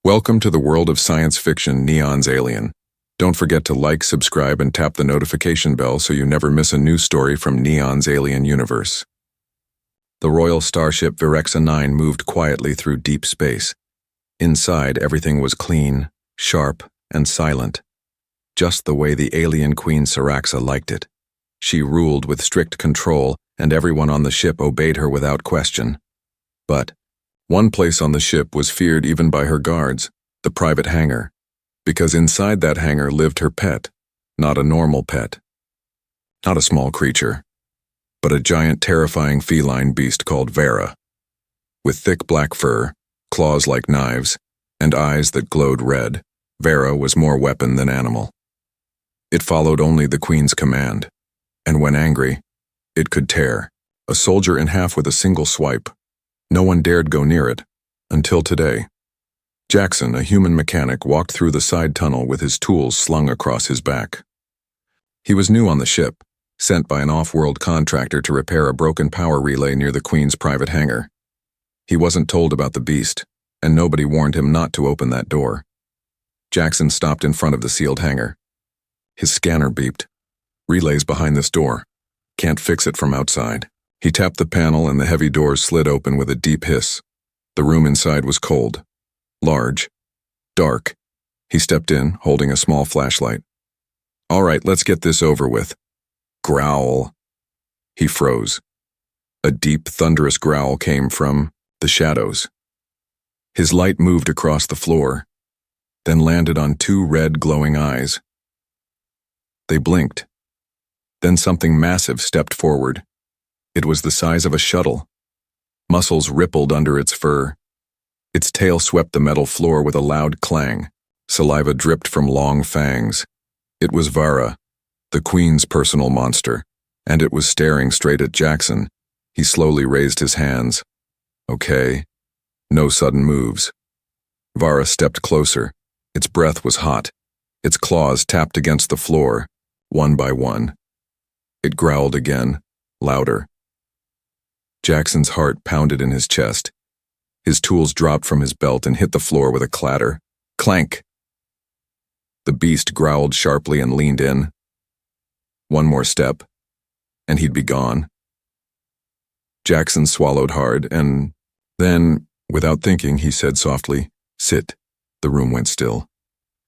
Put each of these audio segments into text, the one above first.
Welcome to the world of science fiction Neon's Alien. Don't forget to like, subscribe, and tap the notification bell so you never miss a new story from Neon's Alien universe. The Royal Starship Virexa 9 moved quietly through deep space. Inside, everything was clean, sharp, and silent, just the way the alien Queen Syraxa liked it. She ruled with strict control, and everyone on the ship obeyed her without question. But one place on the ship was feared even by her guards, the private hangar, because inside that hangar lived her pet, not a normal pet. Not a small creature, but a giant terrifying feline beast called Vera. With thick black fur, claws like knives, and eyes that glowed red, Vera was more weapon than animal. It followed only the Queen's command, and when angry, it could tear a soldier in half with a single swipe. No one dared go near it, until today. Jackson, a human mechanic, walked through the side tunnel with his tools slung across his back. He was new on the ship, sent by an off-world contractor to repair a broken power relay near the Queen's private hangar. He wasn't told about the beast, and nobody warned him not to open that door. Jackson stopped in front of the sealed hangar. His scanner beeped. "Relay's behind this door. Can't fix it from outside." He tapped the panel and the heavy doors slid open with a deep hiss. The room inside was cold, large, dark. He stepped in, holding a small flashlight. "All right, let's get this over with." Growl. He froze. A deep, thunderous growl came from the shadows. His light moved across the floor, then landed on two red, glowing eyes. They blinked. Then something massive stepped forward. It was the size of a shuttle. Muscles rippled under its fur. Its tail swept the metal floor with a loud clang. Saliva dripped from long fangs. It was Vara, the Queen's personal monster, and it was staring straight at Jackson. He slowly raised his hands. Okay. No sudden moves. Vara stepped closer. Its breath was hot. Its claws tapped against the floor, one by one. It growled again, louder. Jackson's heart pounded in his chest. His tools dropped from his belt and hit the floor with a clatter. Clank! The beast growled sharply and leaned in. One more step, and he'd be gone. Jackson swallowed hard, and then, without thinking, he said softly, "Sit." The room went still.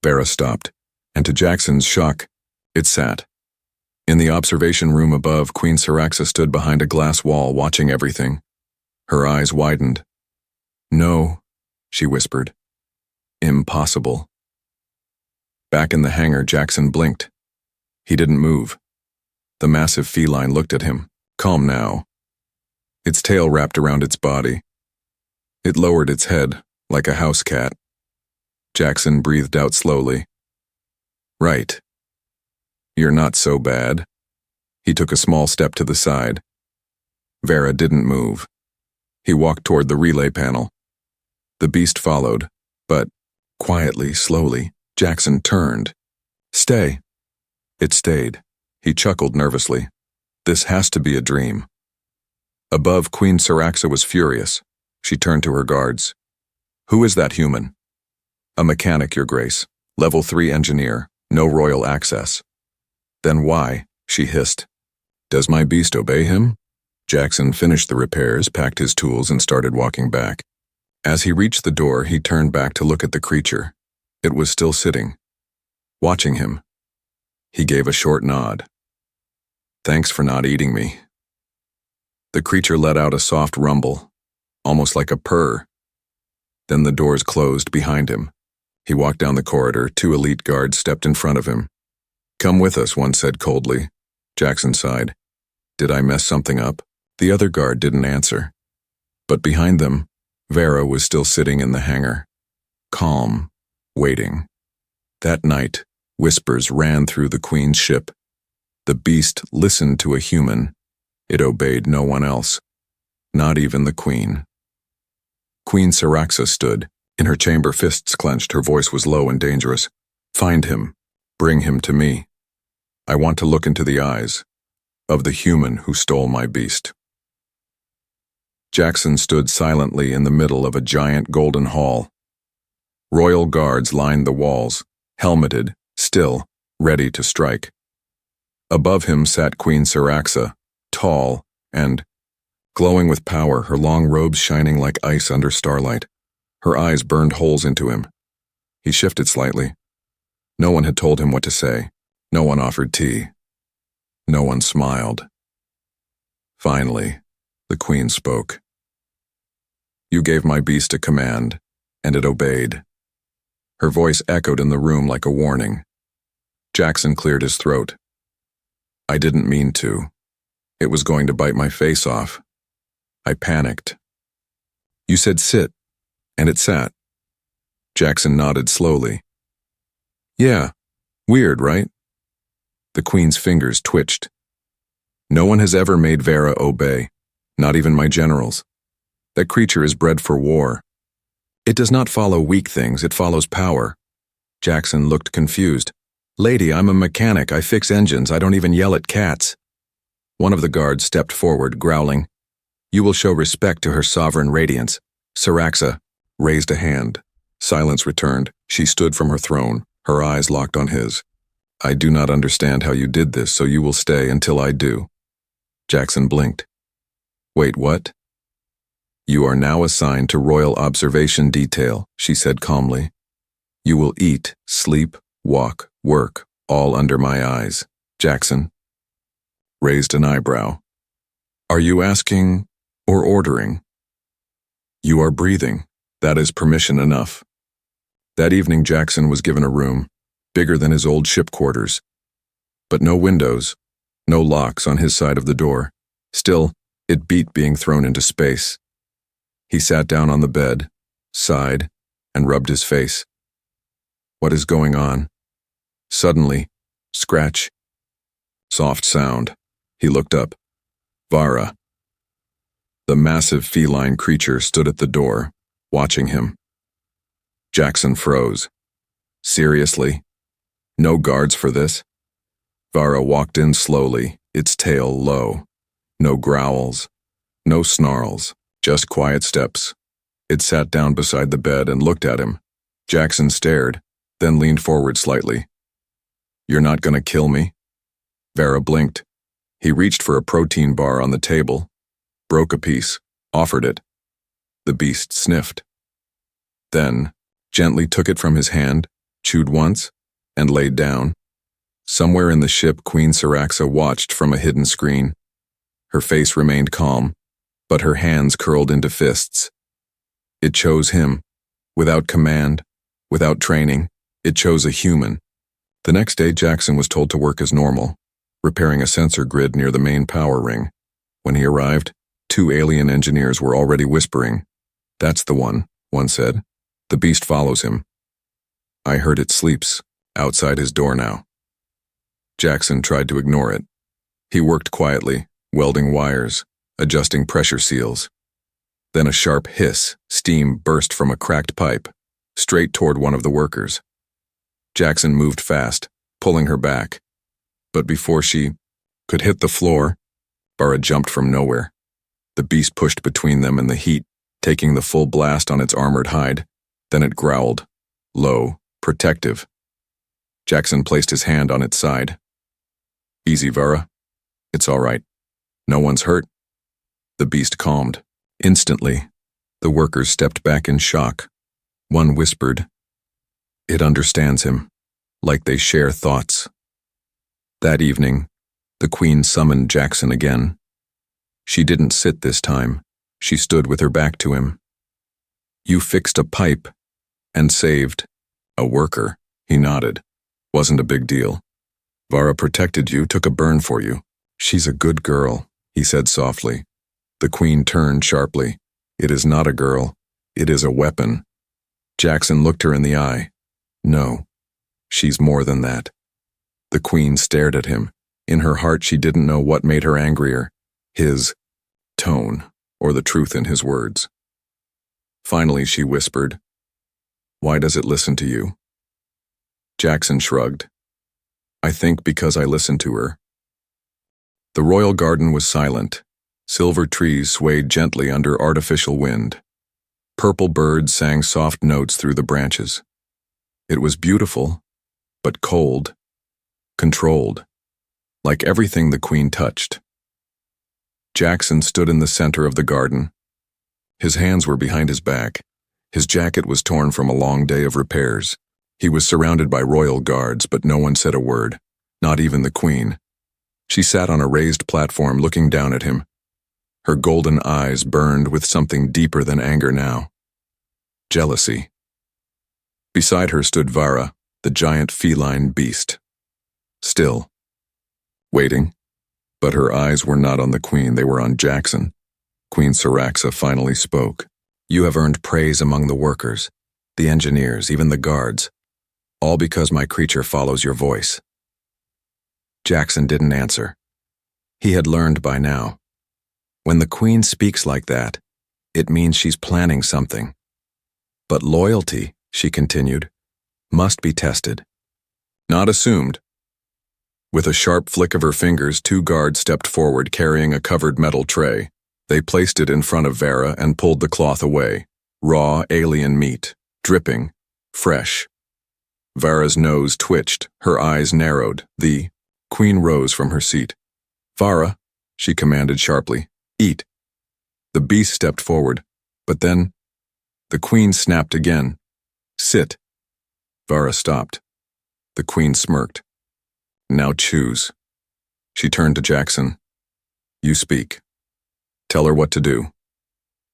Vera stopped, and to Jackson's shock, it sat. In the observation room above, Queen Syraxa stood behind a glass wall watching everything. Her eyes widened. "No," she whispered. "Impossible." Back in the hangar, Jackson blinked. He didn't move. The massive feline looked at him, calm now. Its tail wrapped around its body. It lowered its head, like a house cat. Jackson breathed out slowly. "Right. You're not so bad." He took a small step to the side. Vera didn't move. He walked toward the relay panel. The beast followed, but quietly, slowly, Jackson turned. "Stay." It stayed. He chuckled nervously. This has to be a dream. Above, Queen Syraxa was furious. She turned to her guards. "Who is that human?" "A mechanic, Your Grace. Level 3 engineer. No royal access." "Then why?" she hissed. "Does my beast obey him?" Jackson finished the repairs, packed his tools, and started walking back. As he reached the door, he turned back to look at the creature. It was still sitting, watching him. He gave a short nod. "Thanks for not eating me." The creature let out a soft rumble, almost like a purr. Then the doors closed behind him. He walked down the corridor. Two elite guards stepped in front of him. "Come with us," one said coldly. Jackson sighed. "Did I mess something up?" The other guard didn't answer. But behind them, Vera was still sitting in the hangar, calm, waiting. That night, whispers ran through the Queen's ship. The beast listened to a human. It obeyed no one else, not even the Queen. Queen Syraxa stood. In her chamber, fists clenched. Her voice was low and dangerous. "Find him. Bring him to me. I want to look into the eyes of the human who stole my beast." Jackson stood silently in the middle of a giant golden hall. Royal guards lined the walls, helmeted, still, ready to strike. Above him sat Queen Syraxa, tall and glowing with power, her long robes shining like ice under starlight. Her eyes burned holes into him. He shifted slightly. No one had told him what to say. No one offered tea. No one smiled. Finally, the Queen spoke. "You gave my beast a command, and it obeyed." Her voice echoed in the room like a warning. Jackson cleared his throat. "I didn't mean to. It was going to bite my face off. I panicked." "You said sit, and it sat." Jackson nodded slowly. "Yeah, weird, right?" The Queen's fingers twitched. "No one has ever made Vera obey, not even my generals. That creature is bred for war. It does not follow weak things, it follows power." Jackson looked confused. "Lady, I'm a mechanic. I fix engines. I don't even yell at cats." One of the guards stepped forward, growling, "You will show respect to her sovereign radiance." Syraxa raised a hand. Silence returned. She stood from her throne, her eyes locked on his. "I do not understand how you did this, so you will stay until I do." Jackson blinked. "Wait, what?" "You are now assigned to Royal Observation Detail," she said calmly. "You will eat, sleep, walk, work, all under my eyes." Jackson raised an eyebrow. "Are you asking or ordering?" "You are breathing. That is permission enough." That evening Jackson was given a room, bigger than his old ship quarters. But no windows, no locks on his side of the door. Still, it beat being thrown into space. He sat down on the bed, sighed, and rubbed his face. What is going on? Suddenly, scratch. Soft sound. He looked up. Vara. The massive feline creature stood at the door, watching him. Jackson froze. Seriously? No guards for this? Vara walked in slowly, its tail low. No growls, no snarls, just quiet steps. It sat down beside the bed and looked at him. Jackson stared, then leaned forward slightly. "You're not gonna kill me?" Vara blinked. He reached for a protein bar on the table, broke a piece, offered it. The beast sniffed. Then, gently took it from his hand, chewed once, and laid down. Somewhere in the ship, Queen Syraxa watched from a hidden screen. Her face remained calm, but her hands curled into fists. It chose him. Without command, without training, it chose a human. The next day, Jackson was told to work as normal, repairing a sensor grid near the main power ring. When he arrived, 2 alien engineers were already whispering. "That's the one said. "The beast follows him. I heard it sleeps, outside his door now." Jackson tried to ignore it. He worked quietly, welding wires, adjusting pressure seals. Then a sharp hiss, steam burst from a cracked pipe, straight toward one of the workers. Jackson moved fast, pulling her back. But before she could hit the floor, Vara jumped from nowhere. The beast pushed between them and the heat, taking the full blast on its armored hide. Then it growled, low, protective. Jackson placed his hand on its side. "Easy, Vara. It's all right. No one's hurt." The beast calmed. Instantly, the workers stepped back in shock. One whispered, "It understands him," like they share thoughts. That evening, the Queen summoned Jackson again. She didn't sit this time. She stood with her back to him. "You fixed a pipe and saved a worker." He nodded. "Wasn't a big deal. Vara protected you, took a burn for you. She's a good girl," he said softly. The Queen turned sharply. "It is not a girl. It is a weapon." Jackson looked her in the eye. "No, she's more than that." The Queen stared at him. In her heart, she didn't know what made her angrier, his tone or the truth in his words. Finally, she whispered, "Why does it listen to you?" Jackson shrugged. "I think because I listened to her." The royal garden was silent. Silver trees swayed gently under artificial wind. Purple birds sang soft notes through the branches. It was beautiful, but cold, controlled, like everything the queen touched. Jackson stood in the center of the garden. His hands were behind his back. His jacket was torn from a long day of repairs. He was surrounded by royal guards, but no one said a word, not even the queen. She sat on a raised platform looking down at him. Her golden eyes burned with something deeper than anger now. Jealousy. Beside her stood Vara, the giant feline beast. Still. Waiting. But her eyes were not on the queen, they were on Jackson. Queen Syraxa finally spoke. "You have earned praise among the workers, the engineers, even the guards, all because my creature follows your voice." Jackson didn't answer. He had learned by now. When the queen speaks like that, it means she's planning something. But loyalty, she continued, must be tested. Not assumed. With a sharp flick of her fingers, 2 guards stepped forward carrying a covered metal tray. They placed it in front of Vara and pulled the cloth away. Raw alien meat, dripping, fresh. Vara's nose twitched, her eyes narrowed. The queen rose from her seat. "Vara," she commanded sharply, "eat." The beast stepped forward, but then the queen snapped again. "Sit." Vara stopped. The queen smirked. "Now choose." She turned to Jackson. "You speak. Tell her what to do."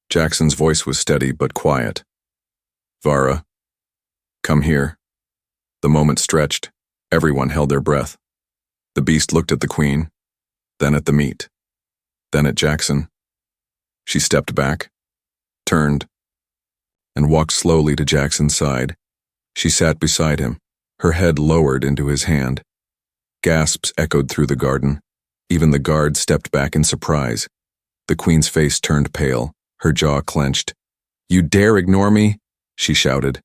Jackson's voice was steady but quiet. "Vara, come here." The moment stretched. Everyone held their breath. The beast looked at the queen, then at the meat, then at Jackson. She stepped back, turned, and walked slowly to Jackson's side. She sat beside him, her head lowered into his hand. Gasps echoed through the garden. Even the guards stepped back in surprise. The queen's face turned pale, her jaw clenched. "You dare ignore me?" she shouted.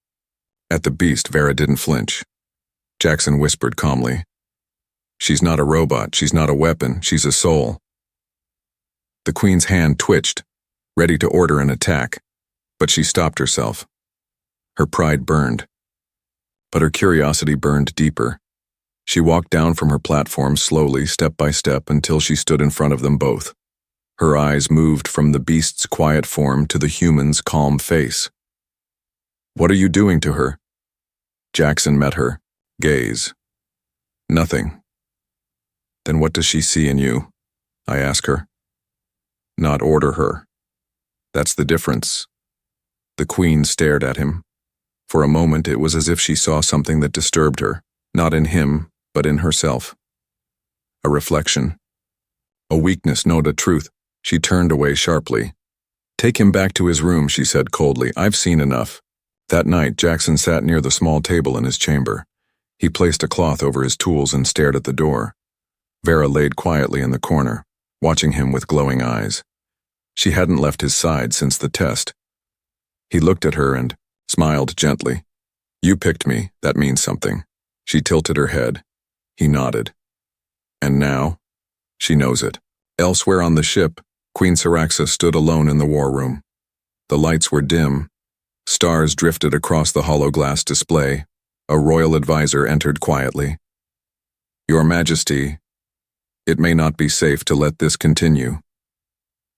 At the beast, Vara didn't flinch. Jackson whispered calmly, "She's not a robot, she's not a weapon, she's a soul." The queen's hand twitched, ready to order an attack, but she stopped herself. Her pride burned, but her curiosity burned deeper. She walked down from her platform slowly, step by step, until she stood in front of them both. Her eyes moved from the beast's quiet form to the human's calm face. "What are you doing to her?" Jackson met her gaze. "Nothing." "Then what does she see in you?" I ask her. "Not order her. That's the difference." The queen stared at him. For a moment it was as if she saw something that disturbed her, not in him, but in herself. A reflection. A weakness, not a truth. She turned away sharply. "Take him back to his room," she said coldly. "I've seen enough." That night, Jackson sat near the small table in his chamber. He placed a cloth over his tools and stared at the door. Vara laid quietly in the corner, watching him with glowing eyes. She hadn't left his side since the test. He looked at her and smiled gently. "You picked me, that means something." She tilted her head. He nodded. "And now?" "She knows it." Elsewhere on the ship, Queen Syraxa stood alone in the war room. The lights were dim. Stars drifted across the hollow glass display. A royal advisor entered quietly. "Your Majesty, it may not be safe to let this continue."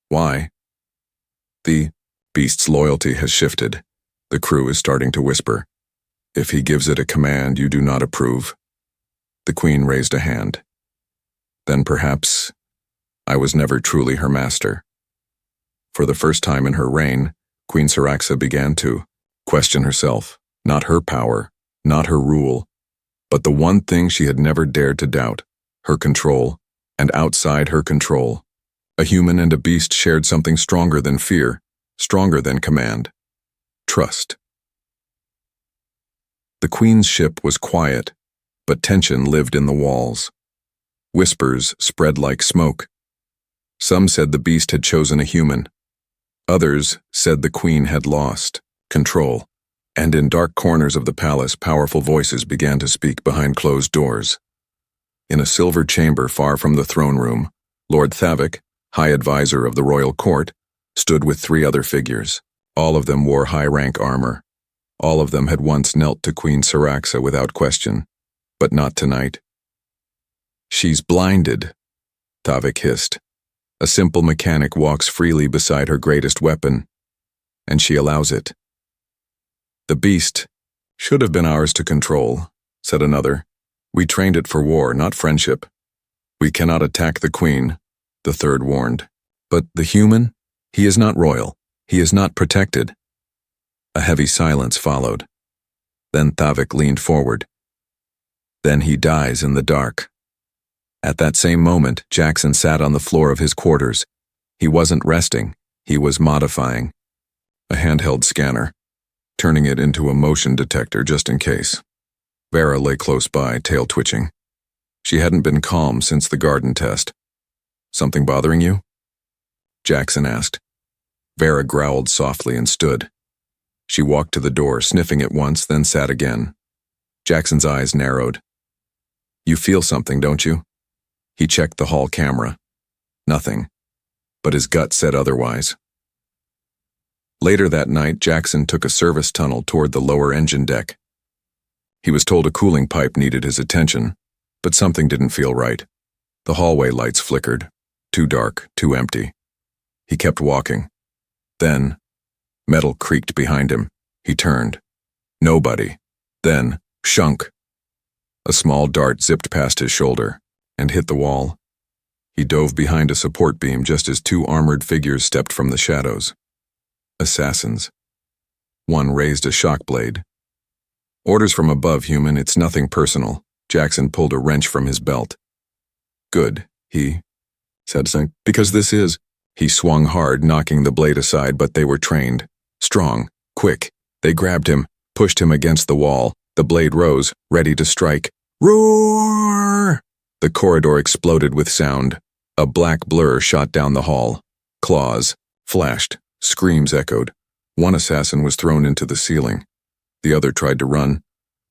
"Why?" "The beast's loyalty has shifted. The crew is starting to whisper. If he gives it a command you do not approve." The queen raised a hand. "Then perhaps I was never truly her master." For the first time in her reign, Queen Syraxa began to question herself, not her power, not her rule, but the one thing she had never dared to doubt, her control, and outside her control. A human and a beast shared something stronger than fear, stronger than command. Trust. The queen's ship was quiet, but tension lived in the walls. Whispers spread like smoke. Some said the beast had chosen a human. Others said the queen had lost control. And in dark corners of the palace, powerful voices began to speak behind closed doors. In a silver chamber far from the throne room, Lord Thavik, High Advisor of the royal court, stood with 3 other figures. All of them wore high-rank armor. All of them had once knelt to Queen Syraxa without question, but not tonight. "She's blinded," Tavik hissed. "A simple mechanic walks freely beside her greatest weapon, and she allows it." "The beast should have been ours to control," said another. "We trained it for war, not friendship." "We cannot attack the queen," the third warned. "But the human? He is not royal. He is not protected." A heavy silence followed. Then Tavik leaned forward. "Then he dies in the dark." At that same moment, Jackson sat on the floor of his quarters. He wasn't resting, he was modifying. A handheld scanner, turning it into a motion detector just in case. Vera lay close by, tail twitching. She hadn't been calm since the garden test. "Something bothering you?" Jackson asked. Vera growled softly and stood. She walked to the door, sniffing it once, then sat again. Jackson's eyes narrowed. "You feel something, don't you?" He checked the hall camera. Nothing. But his gut said otherwise. Later that night, Jackson took a service tunnel toward the lower engine deck. He was told a cooling pipe needed his attention, but something didn't feel right. The hallway lights flickered. Too dark, too empty. He kept walking. Then, metal creaked behind him. He turned. Nobody. Then, shunk. A small dart zipped past his shoulder and hit the wall. He dove behind a support beam just as two armored figures stepped from the shadows. Assassins. One raised a shock blade. "Orders from above, human, it's nothing personal." Jackson pulled a wrench from his belt. "Good," he said, "because this is..." He swung hard, knocking the blade aside, but they were trained. Strong, quick. They grabbed him, pushed him against the wall. The blade rose, ready to strike. Roar! The corridor exploded with sound. A black blur shot down the hall. Claws flashed. Screams echoed. One assassin was thrown into the ceiling. The other tried to run,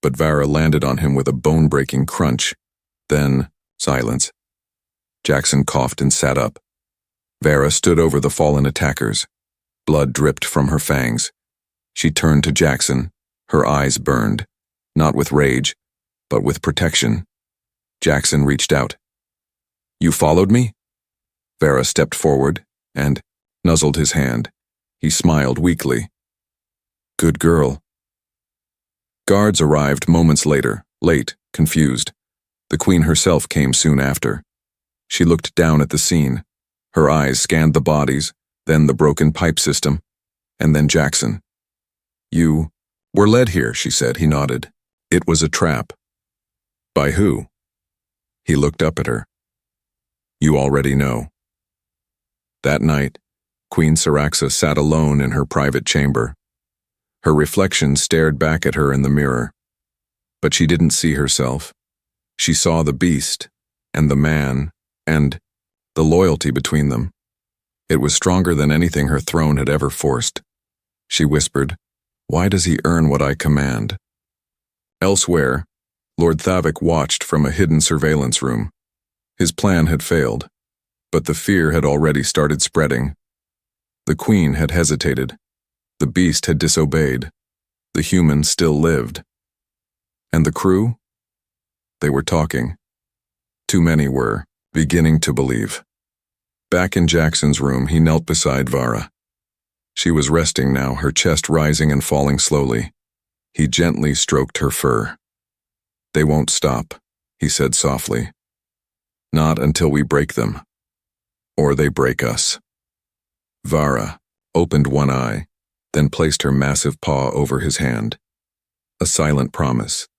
but Vara landed on him with a bone-breaking crunch. Then, silence. Jackson coughed and sat up. Vara stood over the fallen attackers. Blood dripped from her fangs. She turned to Jackson. Her eyes burned, not with rage, but with protection. Jackson reached out. "You followed me?" Vara stepped forward and nuzzled his hand. He smiled weakly. "Good girl." Guards arrived moments later, late, confused. The queen herself came soon after. She looked down at the scene. Her eyes scanned the bodies, then the broken pipe system, and then Jackson. "You were led here," she said. He nodded. "It was a trap." "By who?" He looked up at her. "You already know." That night, Queen Syraxa sat alone in her private chamber. Her reflection stared back at her in the mirror. But she didn't see herself. She saw the beast, and the man, and the loyalty between them. It was stronger than anything her throne had ever forced. She whispered, "Why does he earn what I command?" Elsewhere, Lord Thavik watched from a hidden surveillance room. His plan had failed, but the fear had already started spreading. The queen had hesitated. The beast had disobeyed. The human still lived. And the crew? They were talking. Too many were, beginning to believe. Back in Jackson's room, he knelt beside Vara. She was resting now, her chest rising and falling slowly. He gently stroked her fur. "They won't stop," he said softly. "Not until we break them. Or they break us." Vara opened one eye, then placed her massive paw over his hand. A silent promise.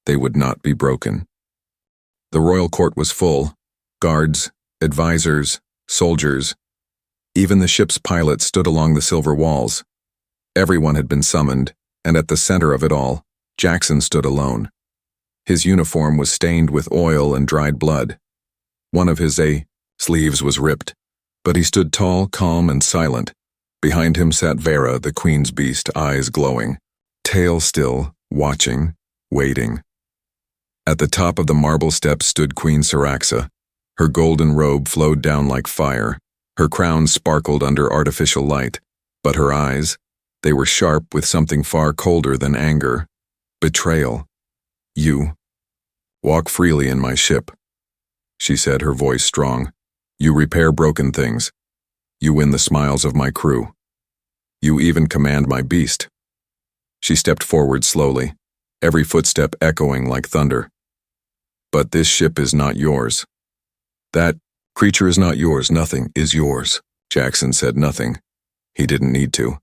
They would not be broken. The royal court was full. Guards, advisors, soldiers. Even the ship's pilot stood along the silver walls. Everyone had been summoned, and at the center of it all, Jackson stood alone. His uniform was stained with oil and dried blood. One of his sleeves was ripped, but he stood tall, calm, and silent. Behind him sat Vera, the queen's beast, eyes glowing, tail still, watching, waiting. At the top of the marble steps stood Queen Syraxa. Her golden robe flowed down like fire. Her crown sparkled under artificial light, but her eyes, They were sharp with something far colder than anger. Betrayal. You. Walk freely in my ship, she said, her voice strong. You repair broken things. You win the smiles of my crew. You even command my beast. She stepped forward slowly, every footstep echoing like thunder. But this ship is not yours. That creature is not yours. Nothing is yours. Jackson said nothing. He didn't need to.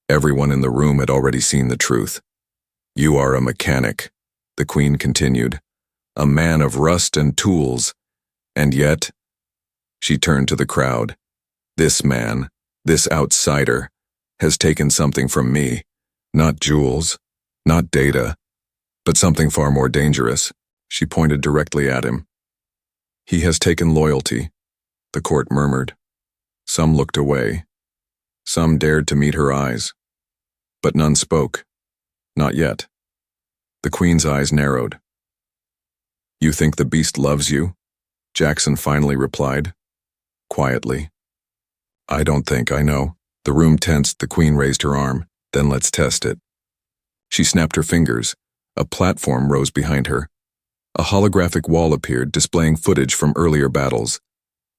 Everyone in the room had already seen the truth. You are a mechanic, the Queen continued, a man of rust and tools. And yet, she turned to the crowd. This man, this outsider, has taken something from me. Not jewels, not data, but something far more dangerous. She pointed directly at him. He has taken loyalty, the court murmured. Some looked away. Some dared to meet her eyes. But none spoke. Not yet. The Queen's eyes narrowed. You think the beast loves you? Jackson finally replied, quietly. I don't think I know. The room tensed. The Queen raised her arm. Then let's test it. She snapped her fingers. A platform rose behind her. A holographic wall appeared, displaying footage from earlier battles.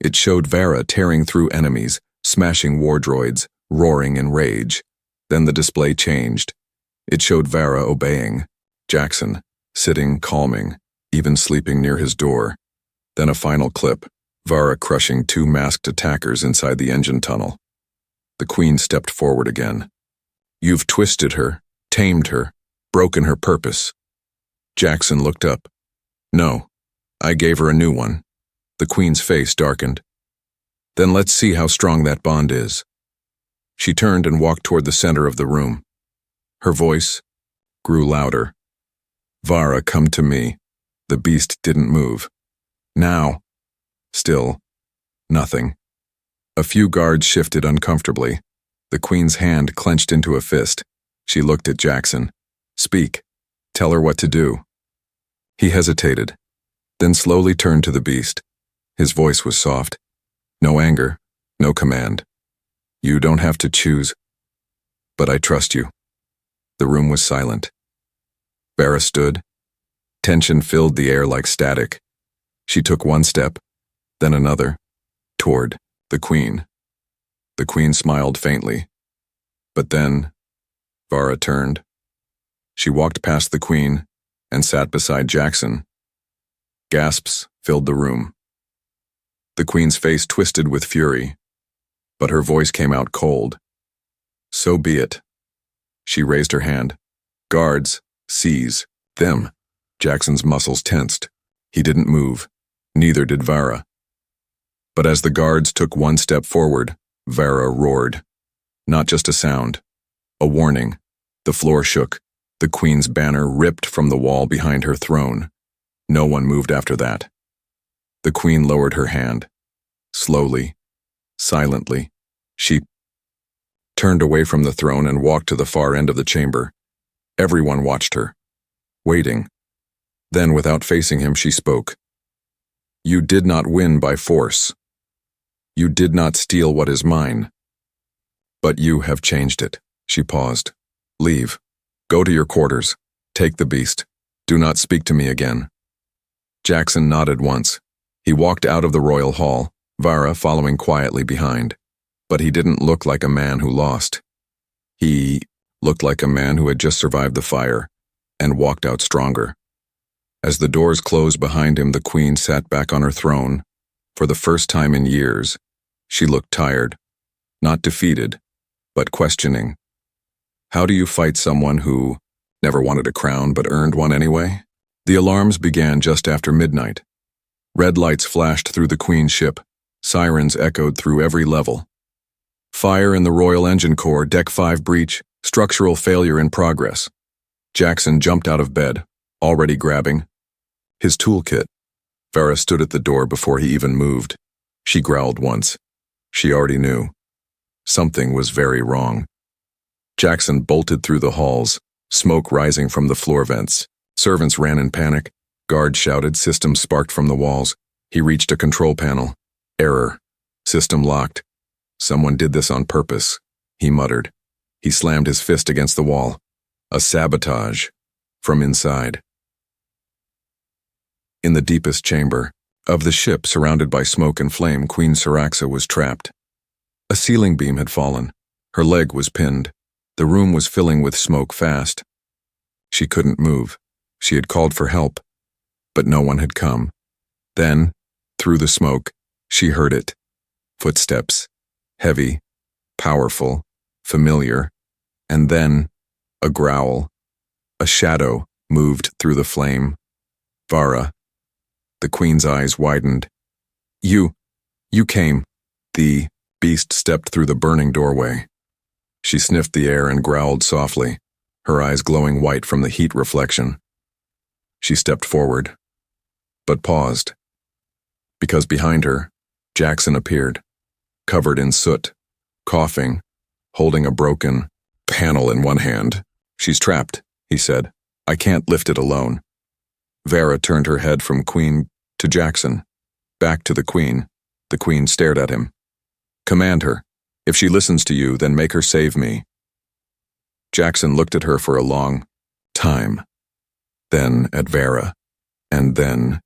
It showed Vara tearing through enemies, smashing war droids, roaring in rage. Then the display changed. It showed Vara obeying. Jackson, sitting, calming, even sleeping near his door. Then a final clip, Vara crushing 2 masked attackers inside the engine tunnel. The Queen stepped forward again. You've twisted her, tamed her, broken her purpose. Jackson looked up. No, I gave her a new one. The Queen's face darkened. Then let's see how strong that bond is. She turned and walked toward the center of the room. Her voice grew louder. Vara, come to me. The beast didn't move. Now. Still. Nothing. A few guards shifted uncomfortably. The Queen's hand clenched into a fist. She looked at Jackson. Speak. Tell her what to do. He hesitated, then slowly turned to the beast. His voice was soft. No anger, no command. You don't have to choose, but I trust you. The room was silent. Vara stood. Tension filled the air like static. She took one step, then another, toward the Queen. The Queen smiled faintly. But then, Vara turned. She walked past the Queen and sat beside Jackson. Gasps filled the room. The Queen's face twisted with fury, but her voice came out cold. So be it. She raised her hand. Guards, seize them. Jackson's muscles tensed. He didn't move. Neither did Vara. But as the guards took one step forward, Vara roared. Not just a sound. A warning. The floor shook. The Queen's banner ripped from the wall behind her throne. No one moved after that. The Queen lowered her hand. Slowly, silently, she turned away from the throne and walked to the far end of the chamber. Everyone watched her, waiting. Then, without facing him, she spoke. You did not win by force. You did not steal what is mine. But you have changed it. She paused. Leave. Go to your quarters. Take the beast. Do not speak to me again. Jackson nodded once. He walked out of the royal hall, Vara following quietly behind. But he didn't look like a man who lost. He looked like a man who had just survived the fire and walked out stronger. As the doors closed behind him, the Queen sat back on her throne. For the first time in years, she looked tired, not defeated, but questioning. How do you fight someone who never wanted a crown but earned one anyway? The alarms began just after midnight. Red lights flashed through the Queen's ship. Sirens echoed through every level. Fire in the Royal Engine Corps, Deck 5 breach, structural failure in progress. Jackson jumped out of bed, already grabbing his toolkit. Vara stood at the door before he even moved. She growled once. She already knew. Something was very wrong. Jackson bolted through the halls, smoke rising from the floor vents. Servants ran in panic. Guards shouted. Systems sparked from the walls. He reached a control panel. Error. System locked. Someone did this on purpose, he muttered. He slammed his fist against the wall. A sabotage from inside. In the deepest chamber of the ship, surrounded by smoke and flame, Queen Syraxa was trapped. A ceiling beam had fallen. Her leg was pinned. The room was filling with smoke fast. She couldn't move. She had called for help, but no one had come. Then, through the smoke, she heard it. Footsteps. Heavy, powerful, familiar. And then, a growl. A shadow moved through the flame. Vara. The queen's eyes widened. You came. The beast stepped through the burning doorway. She sniffed the air and growled softly, her eyes glowing white from the heat reflection. She stepped forward, but paused, because behind her, Jackson appeared, covered in soot, coughing, holding a broken panel in one hand. She's trapped, he said. I can't lift it alone. Vara turned her head from Queen to Jackson, back to the Queen. The Queen stared at him. Command her. If she listens to you, then make her save me. Jackson looked at her for a long time, then at Vara, and then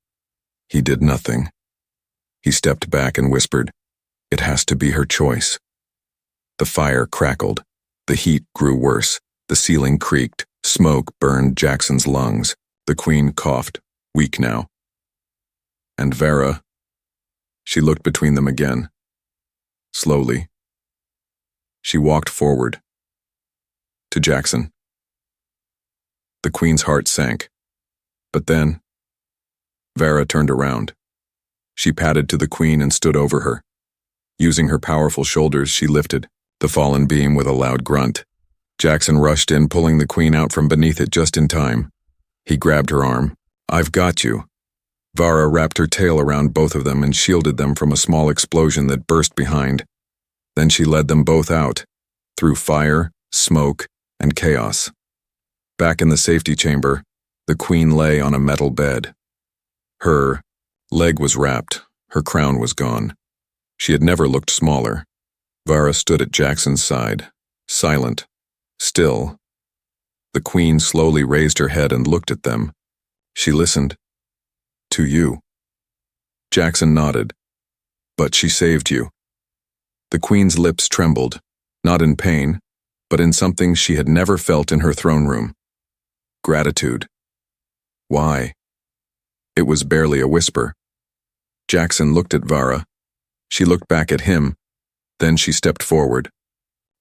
he did nothing. He stepped back and whispered, It has to be her choice. The fire crackled. The heat grew worse. The ceiling creaked. Smoke burned Jackson's lungs. The Queen coughed, weak now. And Vara, she looked between them again. Slowly, she walked forward to Jackson. The Queen's heart sank. But then, Vara turned around. She padded to the Queen and stood over her. Using her powerful shoulders, she lifted the fallen beam with a loud grunt. Jackson rushed in, pulling the Queen out from beneath it just in time. He grabbed her arm. I've got you. Vara wrapped her tail around both of them and shielded them from a small explosion that burst behind. Then she led them both out, through fire, smoke, and chaos. Back in the safety chamber, the Queen lay on a metal bed. Her leg was wrapped, her crown was gone. She had never looked smaller. Vara stood at Jackson's side, silent, still. The Queen slowly raised her head and looked at them. She listened. To you. Jackson nodded. But she saved you. The Queen's lips trembled, not in pain, but in something she had never felt in her throne room. Gratitude. Why? It was barely a whisper. Jackson looked at Vara. She looked back at him. Then she stepped forward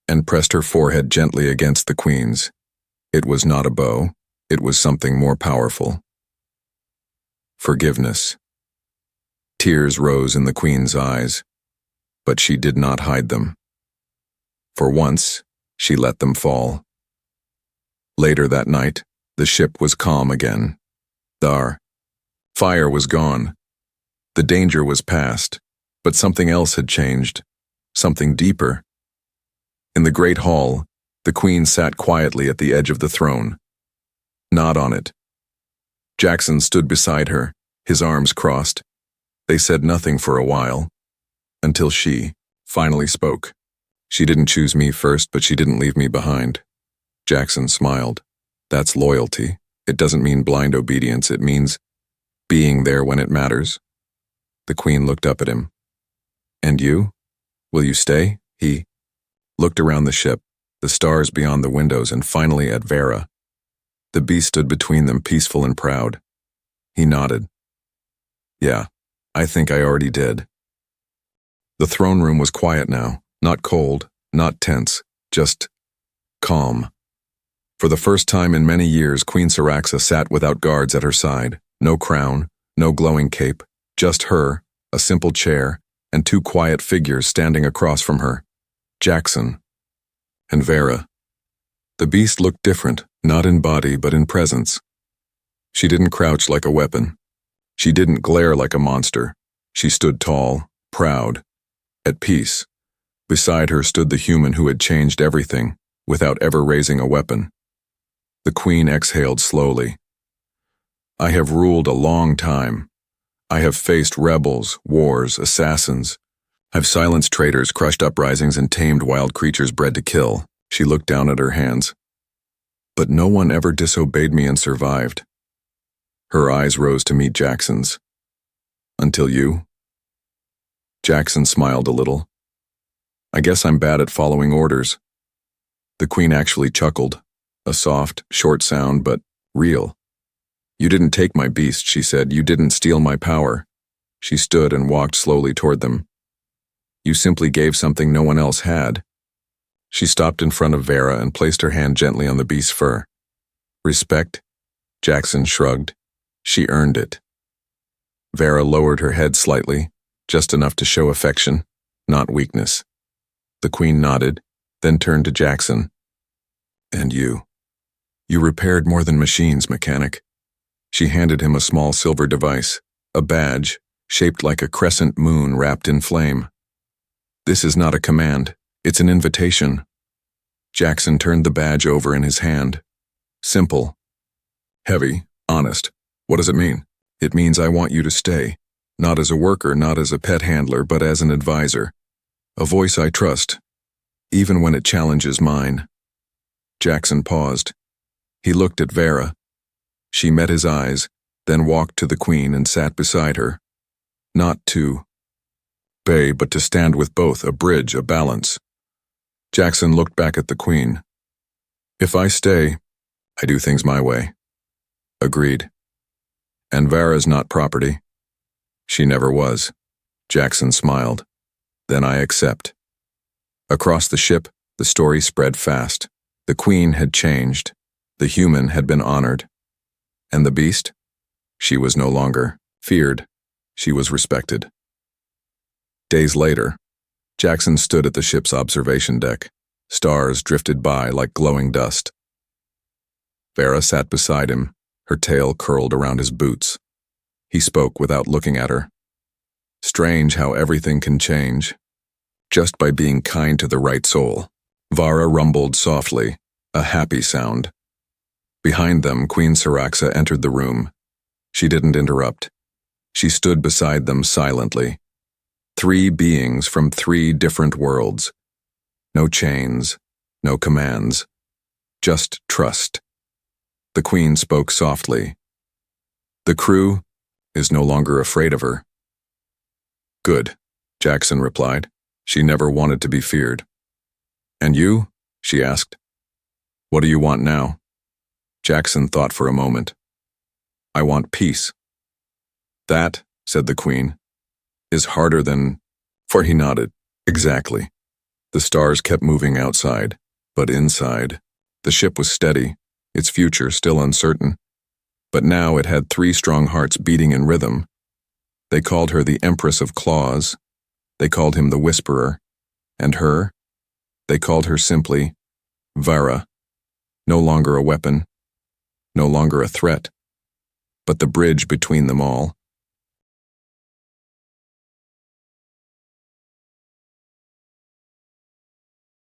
and pressed her forehead gently against the Queen's. It was not a bow. It was something more powerful. Forgiveness. Tears rose in the Queen's eyes, but she did not hide them. For once, she let them fall. Later that night, the ship was calm again. The fire was gone. The danger was past, but something else had changed, something deeper. In the great hall, the Queen sat quietly at the edge of the throne, not on it. Jackson stood beside her, his arms crossed. They said nothing for a while, until she finally spoke. She didn't choose me first, but she didn't leave me behind. Jackson smiled. That's loyalty. It doesn't mean blind obedience. It means being there when it matters. The Queen looked up at him. And you? Will you stay? He looked around the ship, the stars beyond the windows, and finally at Vara. The beast stood between them, peaceful and proud. He nodded. Yeah, I think I already did. The throne room was quiet now, not cold, not tense, just calm. For the first time in many years, Queen Syraxa sat without guards at her side. No crown, no glowing cape, just her, a simple chair, and two quiet figures standing across from her. Jackson and Vara. The beast looked different, not in body but in presence. She didn't crouch like a weapon. She didn't glare like a monster. She stood tall, proud, at peace. Beside her stood the human who had changed everything, without ever raising a weapon. The Queen exhaled slowly. I have ruled a long time. I have faced rebels, wars, assassins. I've silenced traitors, crushed uprisings, and tamed wild creatures bred to kill. She looked down at her hands. But no one ever disobeyed me and survived. Her eyes rose to meet Jackson's. Until you? Jackson smiled a little. I guess I'm bad at following orders. The Queen actually chuckled, a soft, short sound, but real. You didn't take my beast, she said. You didn't steal my power. She stood and walked slowly toward them. You simply gave something no one else had. She stopped in front of Vera and placed her hand gently on the beast's fur. Respect? Jackson shrugged. She earned it. Vera lowered her head slightly, just enough to show affection, not weakness. The Queen nodded, then turned to Jackson. And you? You repaired more than machines, mechanic. She handed him a small silver device, a badge, shaped like a crescent moon wrapped in flame. This is not a command, it's an invitation. Jackson turned the badge over in his hand. Simple. Heavy, honest. What does it mean? It means I want you to stay. Not as a worker, not as a pet handler, but as an advisor. A voice I trust, even when it challenges mine. Jackson paused. He looked at Vera. She met his eyes, then walked to the Queen and sat beside her. Not to obey, but to stand with both, a bridge, a balance. Jackson looked back at the Queen. If I stay, I do things my way. Agreed. And Vera's not property. She never was. Jackson smiled. Then I accept. Across the ship, the story spread fast. The Queen had changed. The human had been honored. And the beast? She was no longer feared. She was respected. Days later, Jackson stood at the ship's observation deck. Stars drifted by like glowing dust. Vera sat beside him, her tail curled around his boots. He spoke without looking at her. Strange how everything can change, just by being kind to the right soul. Vara rumbled softly, a happy sound. Behind them, Queen Syraxa entered the room. She didn't interrupt. She stood beside them silently. 3 beings from 3 different worlds. No chains, no commands, just trust. The Queen spoke softly. The crew is no longer afraid of her. Good, Jackson replied. She never wanted to be feared. And you? She asked. What do you want now? Jackson thought for a moment. I want peace. That, said the Queen, is harder than... For he nodded. Exactly. The stars kept moving outside, but inside, the ship was steady, its future still uncertain. But now it had 3 strong hearts beating in rhythm. They called her the Empress of Claws. They called him the Whisperer. And her? They called her simply Vara. No longer a weapon, no longer a threat, but the bridge between them all.